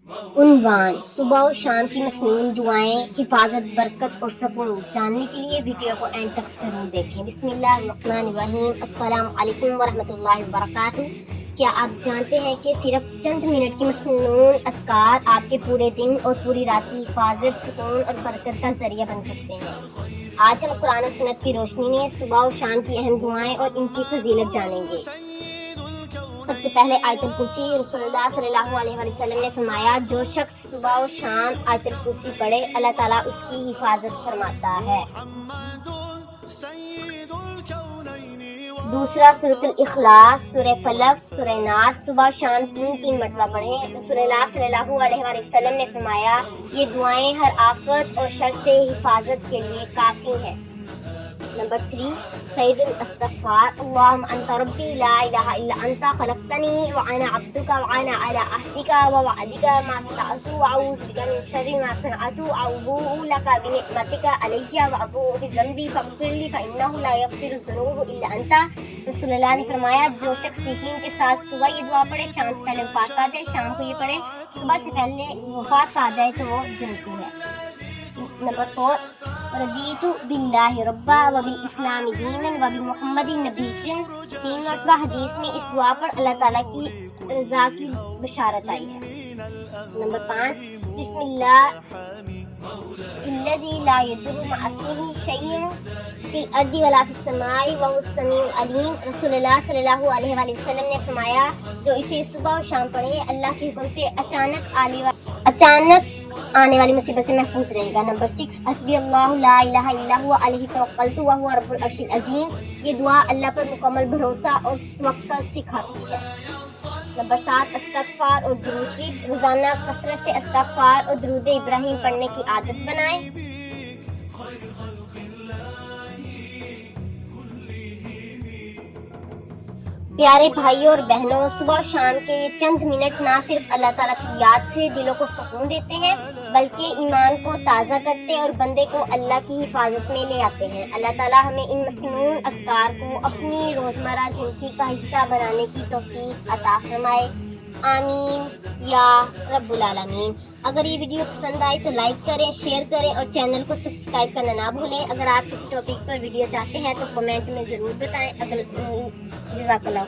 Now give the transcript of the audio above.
عنوان: صبح و شام کی مسنون دعائیں، حفاظت، برکت اور سکون۔ جاننے کے لیے ویڈیو کو اینڈ تک ضرور دیکھیں۔ بسم اللہ الرحمن الرحیم۔ السلام علیکم ورحمۃ اللہ وبرکاتہ۔ کیا آپ جانتے ہیں کہ صرف چند منٹ کی مسنون اذکار آپ کے پورے دن اور پوری رات کی حفاظت، سکون اور برکت کا ذریعہ بن سکتے ہیں؟ آج ہم قرآن و سنت کی روشنی میں صبح و شام کی اہم دعائیں اور ان کی فضیلت جانیں گے۔ سب سے پہلے آیت الکرسی۔ رسول اللہ صلی اللہ علیہ وسلم نے فرمایا، جو شخص صبح و شام آیت الکرسی پڑھے، اللہ تعالیٰ اس کی حفاظت فرماتا ہے۔ دوسرا سورۃ الاخلاص، سورہ فلق، سورہ ناس صبح و شام 3 مرتبہ پڑھیں۔ رسول اللہ صلی اللہ علیہ وسلم نے فرمایا، یہ دعائیں ہر آفت اور شر سے حفاظت کے لیے کافی ہیں۔ نمبر 3، سید الاستغفار۔ اللہم انت ربی لا الہ الا انت خلقتنی وانا عبدک وانا علی عہدک ووعدک ما استطعت واعوذ بک من شر ما صنعت وابوء لک بنعمتک علی وابوء بذنبی فاغفر لی فانہ لا یغفر الذنوب الا انت۔ رسول اللہ نے فرمایا، جو شخص یقین کے ساتھ صبح یہ دعا پڑھے، شام سے پہلے وفات پا جائے، شام کو یہ پڑھے، صبح سے پہلے وفات پا جائے تو وہ جنتی ہے۔ نمبر 4، رضیت باللہ ربا وبالاسلام دینا وبمحمد نبیًا۔ 3 مرتبہ حدیث میں اس دعا پر اللہ تعالیٰ کی رضا کی بشارت آئی ہے۔ نمبر 5، بسم اللہ الذی لا یضر مع اسمہ شیء فی الارض ولا فی السماء وہو السمیع العلیم۔ رسول اللہ صلی اللہ علیہ وسلم نے فرمایا، جو اسے صبح و شام پڑھے، اللہ کے حکم سے اچانک آنے والی مصیبت سے محفوظ رہے گا۔ نمبر 6، حسبی اللہ لا الہ الا هو علیہ توکلت وہو رب العرش العظیم۔ یہ دعا اللہ پر مکمل بھروسہ اور توکل سکھاتی ہے۔ نمبر 7، استغفار اور درود شریف۔ روزانہ کثرت سے استغفار اور درود ابراہیم پڑھنے کی عادت بنائیں۔ پیارے بھائیوں اور بہنوں، صبح و شام کے یہ چند منٹ نہ صرف اللہ تعالیٰ کی یاد سے دلوں کو سکون دیتے ہیں، بلکہ ایمان کو تازہ کرتے اور بندے کو اللہ کی حفاظت میں لے آتے ہیں۔ اللہ تعالیٰ ہمیں ان مسنون اذکار کو اپنی روزمرہ زندگی کا حصہ بنانے کی توفیق عطا فرمائے، آمین یا رب العالمین۔ اگر یہ ویڈیو پسند آئی تو لائک کریں، شیئر کریں اور چینل کو سبسکرائب کرنا نہ بھولیں۔ اگر آپ کسی ٹاپک پر ویڈیو چاہتے ہیں تو کمنٹ میں ضرور بتائیں۔ جزاک اللہ۔